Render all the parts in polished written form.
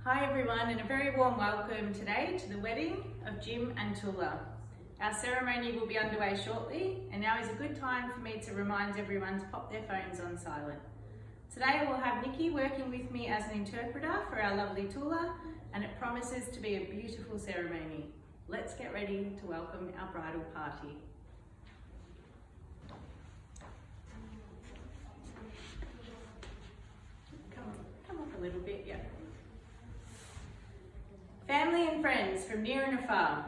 Hi everyone, and a very warm welcome today to the wedding of Jim and Toula. Our ceremony will be underway shortly, and now is a good time for me to remind everyone to pop their phones on silent. Today we'll have Nikki working with me as an interpreter for our lovely Toula, and it promises to be a beautiful ceremony. Let's get ready to welcome our bridal party. Come up a little bit, yeah. Family and friends from near and afar,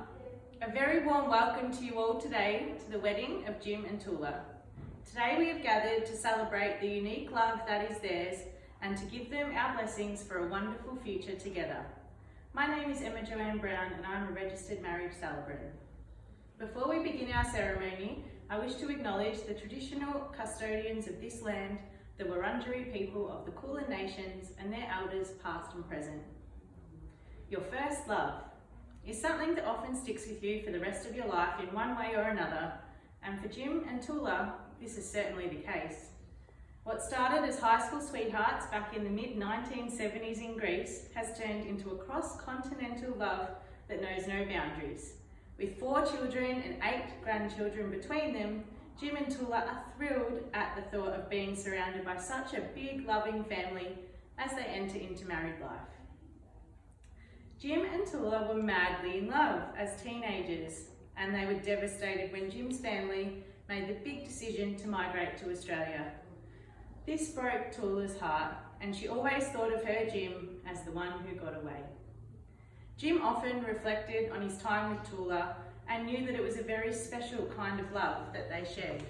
a very warm welcome to you all today to the wedding of Jim and Toula. Today we have gathered to celebrate the unique love that is theirs and to give them our blessings for a wonderful future together. My name is Emma Joanne Brown and I'm a registered marriage celebrant. Before we begin our ceremony, I wish to acknowledge the traditional custodians of this land, the Wurundjeri people of the Kulin Nations and their elders past and present. Your first love is something that often sticks with you for the rest of your life in one way or another, and for Jim and Toula, this is certainly the case. What started as high school sweethearts back in the mid-1970s in Greece has turned into a cross-continental love that knows no boundaries. With 4 children and 8 grandchildren between them, Jim and Toula are thrilled at the thought of being surrounded by such a big, loving family as they enter into married life. Jim and Toula were madly in love as teenagers, and they were devastated when Jim's family made the big decision to migrate to Australia. This broke Toula's heart, and she always thought of her Jim as the one who got away. Jim often reflected on his time with Toula and knew that it was a very special kind of love that they shared.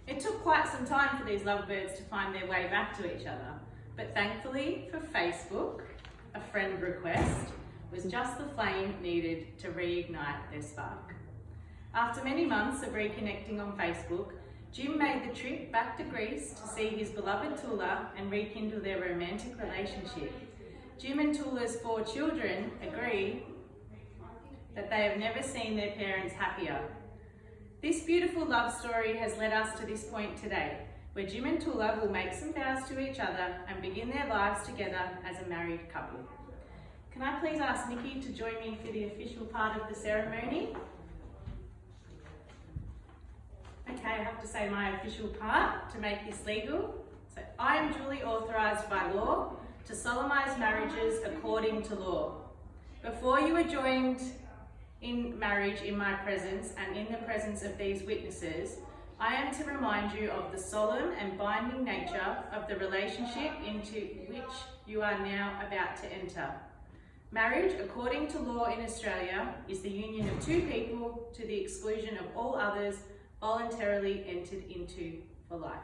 It took quite some time for these lovebirds to find their way back to each other, but thankfully for Facebook, a friend request was just the flame needed to reignite their spark. After many months of reconnecting on Facebook, Jim made the trip back to Greece to see his beloved Toula and rekindle their romantic relationship. Jim and Toula's 4 children agree that they have never seen their parents happier. This beautiful love story has led us to this point today, where Jim and Toula will make some vows to each other and begin their lives together as a married couple. Can I please ask Nikki to join me for the official part of the ceremony? Okay, I have to say my official part to make this legal. So, I am duly authorised by law to solemnise marriages according to law. Before you are joined in marriage in my presence and in the presence of these witnesses, I am to remind you of the solemn and binding nature of the relationship into which you are now about to enter. Marriage, according to law in Australia, is the union of 2 people to the exclusion of all others voluntarily entered into for life.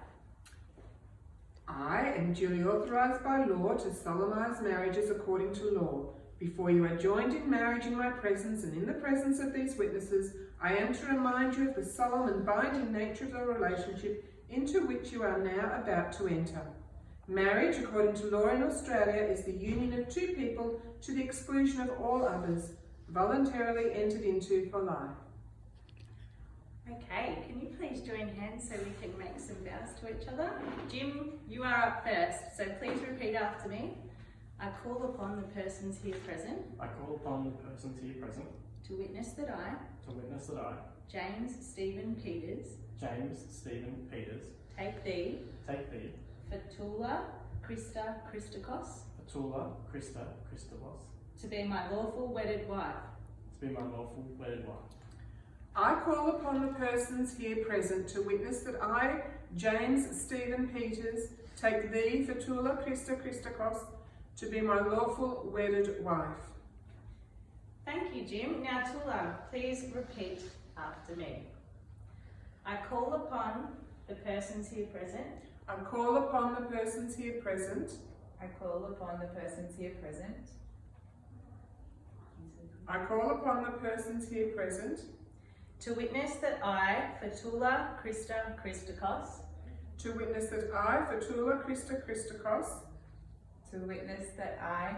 I am duly authorised by law to solemnise marriages according to law. Before you are joined in marriage in my presence and in the presence of these witnesses, I am to remind you of the solemn and binding nature of the relationship into which you are now about to enter. Marriage, according to law in Australia, is the union of 2 people to the exclusion of all others, voluntarily entered into for life. Okay, can you please join hands so we can make some vows to each other? Jim, you are up first, so please repeat after me. I call upon the persons here present. I call upon the persons here present. To witness that I. To witness that I. James Stephen Peters. James Stephen Peters. Take thee. Take thee. For Toula Christa Christakos. For Toula Christa Christakos. To be my lawful wedded wife. To be my lawful wedded wife. I call upon the persons here present to witness that I, James Stephen Peters, take thee for Toula Christa Christakos to be my lawful wedded wife. Thank you, Jim. Now, Toula, please repeat after me. I call upon the persons here present. I call upon the persons here present. I call upon the persons here present. I call upon the persons here present. To witness that I, for Toula Christa Christakos. To witness that I, for Toula Christa Christakos. To witness that I,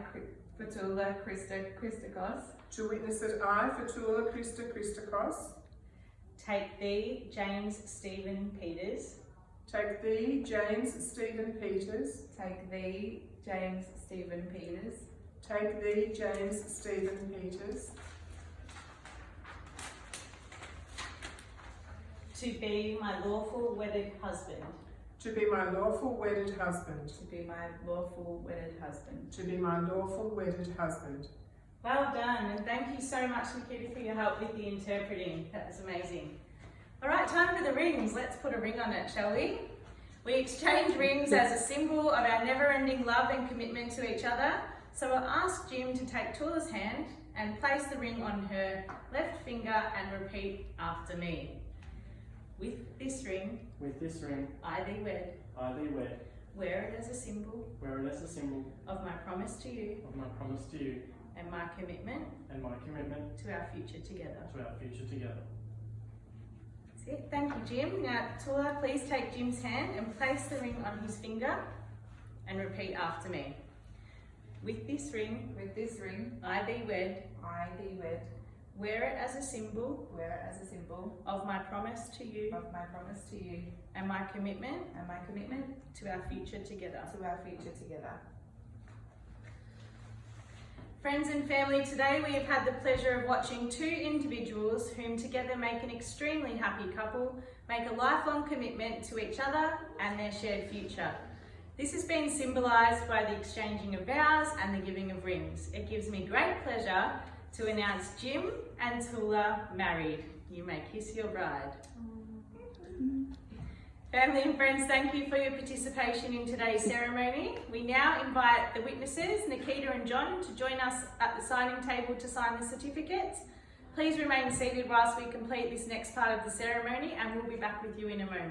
for Toula Christa Christakos. To witness that I, for Toula Christa Christakos. Take thee, James Stephen Peters. take thee, James Stephen Peters, take thee, James Stephen Peters, take thee, James Stephen Peters, to be my lawful wedded husband. to be my lawful wedded husband, to be my lawful wedded husband. to be my lawful wedded husband. Well done, and thank you so much, Nikita, for your help with the interpreting. That was amazing. All right, time for the rings. Let's put a ring on it, shall we? We exchange rings as a symbol of our never-ending love and commitment to each other. So I'll ask Jim to take Toula's hand and place the ring on her left finger and repeat after me. With this ring, I thee wed, wear it as a symbol of my promise to you and my commitment to our future together. That's it. Thank you, Jim. Now, Toula, please take Jim's hand and place the ring on his finger and repeat after me. With this ring, I thee wed, wear it as a symbol of my promise to you and my commitment to our future together. Friends and family, today we have had the pleasure of watching two individuals whom together make an extremely happy couple, make a lifelong commitment to each other and their shared future. This has been symbolised by the exchanging of vows and the giving of rings. It gives me great pleasure to announce Jim and Toula married. You may kiss your bride. Family and friends, thank you for your participation in today's ceremony. We now invite the witnesses, Nikita and John, to join us at the signing table to sign the certificates. Please remain seated whilst we complete this next part of the ceremony, and we'll be back with you in a moment.